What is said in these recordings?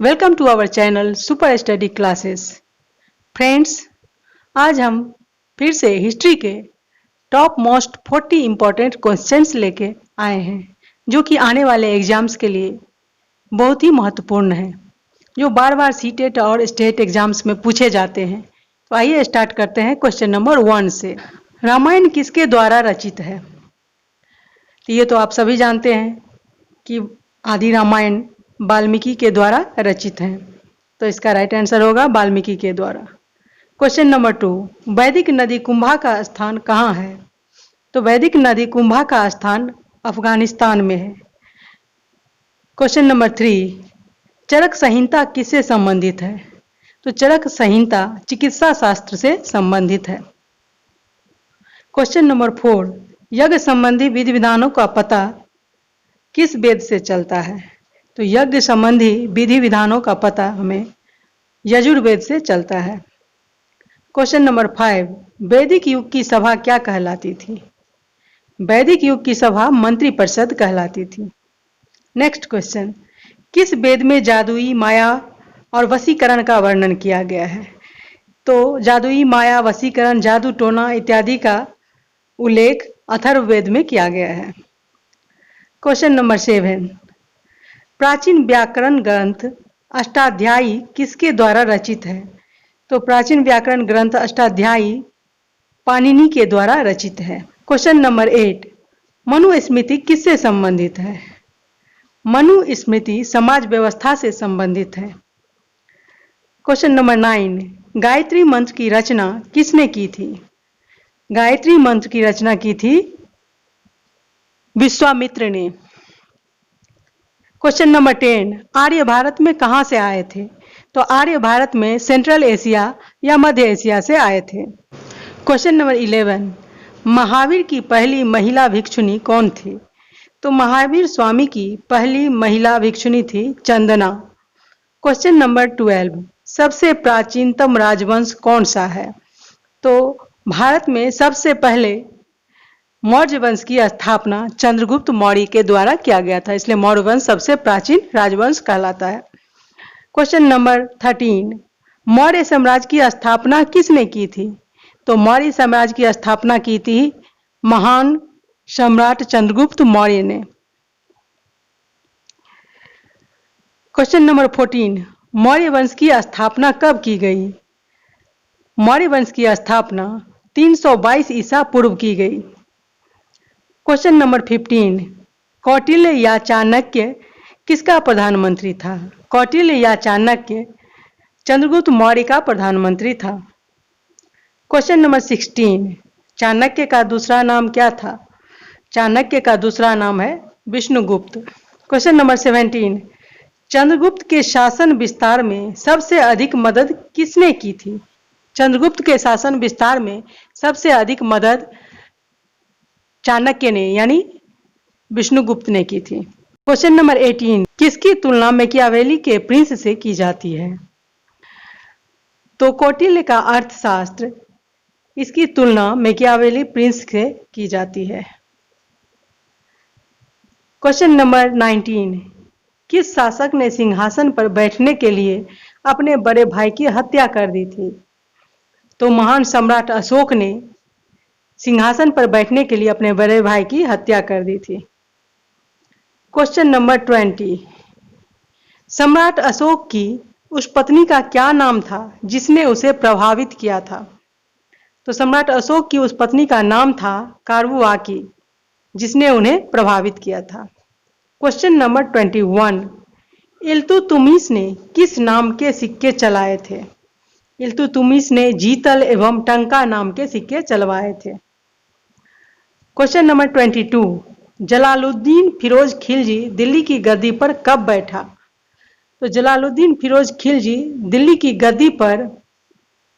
Welcome to our channel super study classes. Friends, आज हम फिर से हिस्ट्री के टॉप मोस्ट 40 इम्पोर्टेंट क्वेश्चंस लेके आए हैं, जो कि आने वाले एग्जाम्स के लिए बहुत ही महत्वपूर्ण है, जो बार बार सीटेट और स्टेट एग्जाम्स में पूछे जाते हैं। तो आइए स्टार्ट करते हैं क्वेश्चन नंबर 1 से। रामायण किसके द्वारा रचित है? तो ये तो आप सभी जानते हैं कि आदि रामायण वाल्मीकि के द्वारा रचित है, तो इसका राइट आंसर होगा वाल्मीकि के द्वारा। क्वेश्चन नंबर 2, वैदिक नदी कुंभा का स्थान कहाँ है? तो वैदिक नदी कुंभा का स्थान अफगानिस्तान में है। क्वेश्चन नंबर 3, चरक संहिता किससे संबंधित है? तो चरक संहिता चिकित्सा शास्त्र से संबंधित है। क्वेश्चन नंबर 4, यज्ञ संबंधी विधि विधानों का पता किस वेद से चलता है? तो यज्ञ संबंधी विधि विधानों का पता हमें यजुर्वेद से चलता है। क्वेश्चन नंबर 5, वैदिक युग की सभा क्या कहलाती थी? वैदिक युग की सभा मंत्रिपरिषद कहलाती थी। नेक्स्ट क्वेश्चन, किस वेद में जादुई माया और वशीकरण का वर्णन किया गया है? तो जादुई माया, वशीकरण, जादू टोना इत्यादि का उल्लेख अथर्ववेद में किया गया है। क्वेश्चन नंबर 7, प्राचीन व्याकरण ग्रंथ अष्टाध्यायी किसके द्वारा रचित है? तो प्राचीन व्याकरण ग्रंथ अष्टाध्यायी पाणिनि के द्वारा रचित है। क्वेश्चन नंबर 8, मनुस्मृति किससे संबंधित है? मनुस्मृति समाज व्यवस्था से संबंधित है। क्वेश्चन नंबर 9, गायत्री मंत्र की रचना किसने की थी? गायत्री मंत्र की रचना की थी विश्वामित्र ने। क्वेश्चन नंबर 10, आर्य भारत में कहां से आए थे? तो आर्य भारत में सेंट्रल एशिया या मध्य एशिया से आए थे। क्वेश्चन नंबर 11, महावीर की पहली महिला भिक्षुणी कौन थी? तो महावीर स्वामी की पहली महिला भिक्षुणी थी चंदना। क्वेश्चन नंबर 12, सबसे प्राचीनतम राजवंश कौन सा है? तो भारत में सबसे पहले मौर्य वंश की स्थापना चंद्रगुप्त मौर्य के द्वारा किया गया था, इसलिए मौर्य वंश सबसे प्राचीन राजवंश कहलाता है। क्वेश्चन नंबर 13, मौर्य साम्राज्य की स्थापना किसने की थी? तो मौर्य साम्राज्य की स्थापना की थी महान सम्राट चंद्रगुप्त मौर्य ने। क्वेश्चन नंबर 14, मौर्य वंश की स्थापना कब की गई? मौर्य वंश की स्थापना 322 ईसा पूर्व की गई। क्वेश्चन नंबर 15, कौटिल्य या चाणक्य किसका प्रधानमंत्री था? कौटिल्य या चाणक्य चंद्रगुप्त मौर्य का प्रधानमंत्री था। क्वेश्चन नंबर 16, चाणक्य का दूसरा नाम क्या था? चाणक्य का दूसरा नाम है विष्णुगुप्त। क्वेश्चन नंबर 17, चंद्रगुप्त के शासन विस्तार में सबसे अधिक मदद किसने की थी? चंद्रगुप्त के शासन विस्तार में सबसे अधिक मदद चाणक्य ने यानी विष्णुगुप्त ने की थी। क्वेश्चन नंबर 18, किसकी तुलना मैकियावेली के प्रिंस से की जाती है? तो कौटिल्य का अर्थशास्त्र, इसकी तुलना मैकियावेली प्रिंस से की जाती है। क्वेश्चन नंबर 19, किस शासक ने सिंहासन पर बैठने के लिए अपने बड़े भाई की हत्या कर दी थी? तो महान सम्राट अशोक ने सिंहासन पर बैठने के लिए अपने बड़े भाई की हत्या कर दी थी। क्वेश्चन नंबर 20, सम्राट अशोक की उस पत्नी का क्या नाम था जिसने उसे प्रभावित किया था? तो सम्राट अशोक की उस पत्नी का नाम था कारवुआकी, जिसने उन्हें प्रभावित किया था। क्वेश्चन नंबर 21, इल्तुतमिश ने किस नाम के सिक्के चलाए थे? इल्तुतमिश ने जीतल एवं टंका नाम के सिक्के चलवाए थे। क्वेश्चन नंबर 22, जलालुद्दीन फिरोज खिलजी दिल्ली की गद्दी पर कब बैठा? तो जलालुद्दीन फिरोज खिलजी दिल्ली की गद्दी पर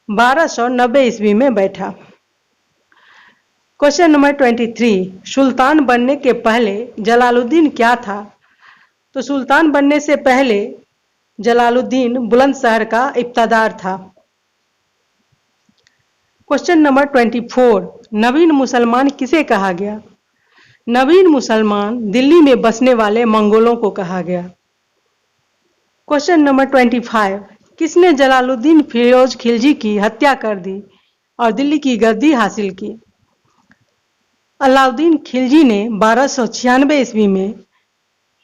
1290 ईस्वी में बैठा। क्वेश्चन नंबर 23, सुल्तान बनने के पहले जलालुद्दीन क्या था? तो सुल्तान बनने से पहले जलालुद्दीन बुलंदशहर का इब्तदार था। क्वेश्चन नंबर 24, नवीन मुसलमान किसे कहा गया? नवीन मुसलमान दिल्ली में बसने वाले मंगोलों को कहा गया। क्वेश्चन नंबर 25, किसने जलालुद्दीन फिरोज खिलजी की हत्या कर दी और दिल्ली की गद्दी हासिल की? अलाउद्दीन खिलजी ने 1296 ईस्वी में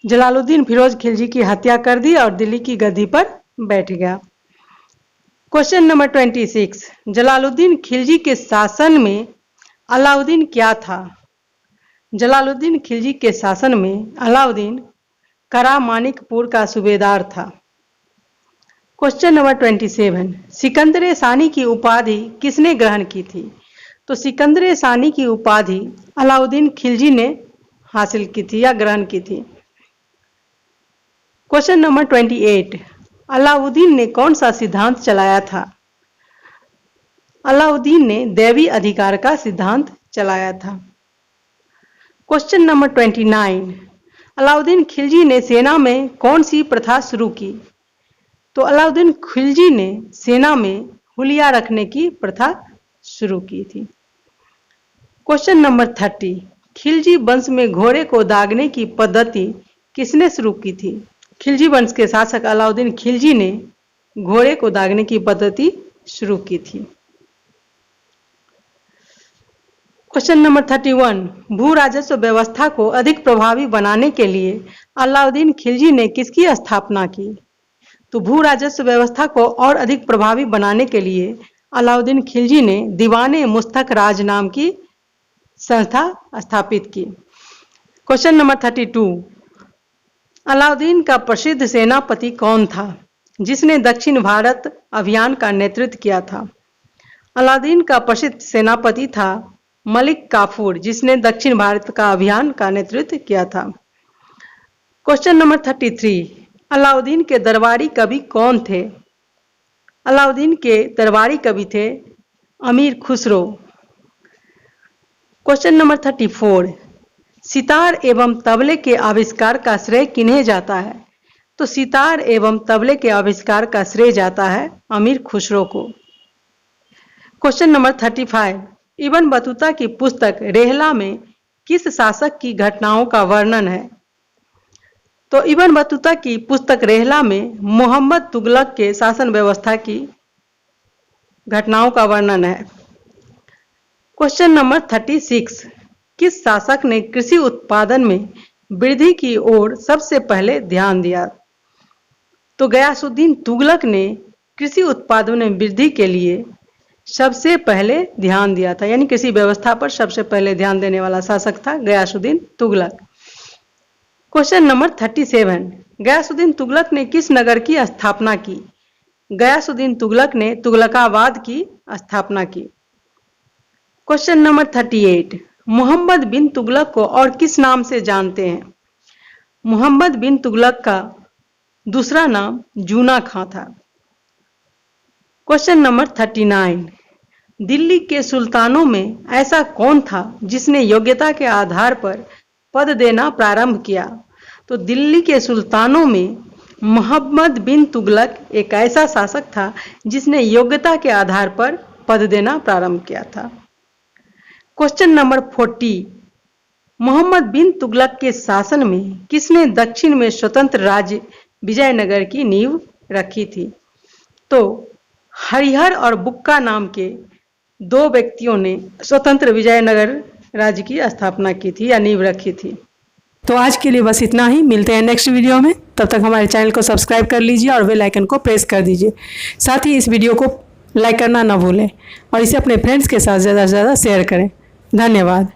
जलालुद्दीन फिरोज खिलजी की हत्या कर दी और दिल्ली की गद्दी पर बैठ गया। क्वेश्चन नंबर 26, जलालुद्दीन खिलजी के शासन में अलाउद्दीन क्या था? जलालुद्दीन खिलजी के शासन में अलाउद्दीन करामानिकपुर का सूबेदार था। क्वेश्चन नंबर 27, सिकंदर सानी की उपाधि किसने ग्रहण की थी? तो सिकंदर सानी की उपाधि अलाउद्दीन खिलजी ने हासिल की थी या ग्रहण की थी। क्वेश्चन नंबर 28, अलाउद्दीन ने कौन सा सिद्धांत चलाया था? अलाउद्दीन ने दैवी अधिकार का सिद्धांत चलाया था। क्वेश्चन नंबर 29, अलाउद्दीन खिलजी ने सेना में कौन सी प्रथा शुरू की? तो अलाउद्दीन खिलजी ने सेना में हुलिया रखने की प्रथा शुरू की थी। क्वेश्चन नंबर 30, खिलजी वंश में घोड़े को दागने की पद्धति किसने शुरू की थी? खिलजी वंश के शासक अलाउद्दीन खिलजी ने घोड़े को दागने की पद्धति शुरू की थी। क्वेश्चन नंबर 31, भू राजस्व व्यवस्था को अधिक प्रभावी बनाने के लिए अलाउद्दीन खिलजी ने किसकी स्थापना की? तो भू राजस्व व्यवस्था को और अधिक प्रभावी बनाने के लिए अलाउद्दीन खिलजी ने दीवाने मुस्तक राज नाम की संस्था स्थापित की। क्वेश्चन नंबर 32, अलाउद्दीन का प्रसिद्ध सेनापति कौन था जिसने दक्षिण भारत अभियान का नेतृत्व किया था? अलाउद्दीन का प्रसिद्ध सेनापति था मलिक काफूर, जिसने दक्षिण भारत का अभियान का नेतृत्व किया था। क्वेश्चन नंबर 33, अलाउद्दीन के दरबारी कवि कौन थे? अलाउद्दीन के दरबारी कवि थे अमीर खुसरो। क्वेश्चन नंबर 34, सितार एवं तबले के आविष्कार का श्रेय किन्हें जाता है? तो सितार एवं तबले के आविष्कार का श्रेय जाता है अमीर खुसरो को। क्वेश्चन नंबर 35, इब्न बतूता की पुस्तक रेहला में किस शासक की घटनाओं का वर्णन है? तो इब्न बतूता की पुस्तक रेहला में मोहम्मद तुगलक के शासन व्यवस्था की घटनाओं का वर्णन है। क्वेश्चन नंबर 36, किस शासक ने कृषि उत्पादन में वृद्धि की ओर सबसे पहले ध्यान दिया? तो गयासुद्दीन तुगलक ने कृषि उत्पादन में वृद्धि के लिए सबसे पहले ध्यान दिया था, यानी कृषि व्यवस्था पर सबसे पहले ध्यान देने वाला शासक था गयासुद्दीन तुगलक। क्वेश्चन नंबर 37, गयासुद्दीन तुगलक ने किस नगर की स्थापना की? गयासुद्दीन तुगलक ने तुगलकाबाद की स्थापना की। क्वेश्चन नंबर 38, मोहम्मद बिन तुगलक को और किस नाम से जानते हैं? मोहम्मद बिन तुगलक का दूसरा नाम जूना खां था। क्वेश्चन नंबर 39, दिल्ली के सुल्तानों में ऐसा कौन था जिसने योग्यता के आधार पर पद देना प्रारंभ किया? तो दिल्ली के सुल्तानों में मोहम्मद बिन तुगलक एक ऐसा शासक था जिसने योग्यता के आधार पर पद देना प्रारंभ किया था। क्वेश्चन नंबर 40, मोहम्मद बिन तुगलक के शासन में किसने दक्षिण में स्वतंत्र राज्य विजयनगर की नींव रखी थी? तो हरिहर और बुक्का नाम के दो व्यक्तियों ने स्वतंत्र विजयनगर राज्य की स्थापना की थी या नींव रखी थी। तो आज के लिए बस इतना ही, मिलते हैं नेक्स्ट वीडियो में। तब तक हमारे चैनल को सब्सक्राइब कर लीजिए और बेल आइकन को प्रेस कर दीजिए। साथ ही इस वीडियो को लाइक करना ना भूलें और इसे अपने फ्रेंड्स के साथ ज़्यादा से ज़्यादा शेयर करें। धन्यवाद।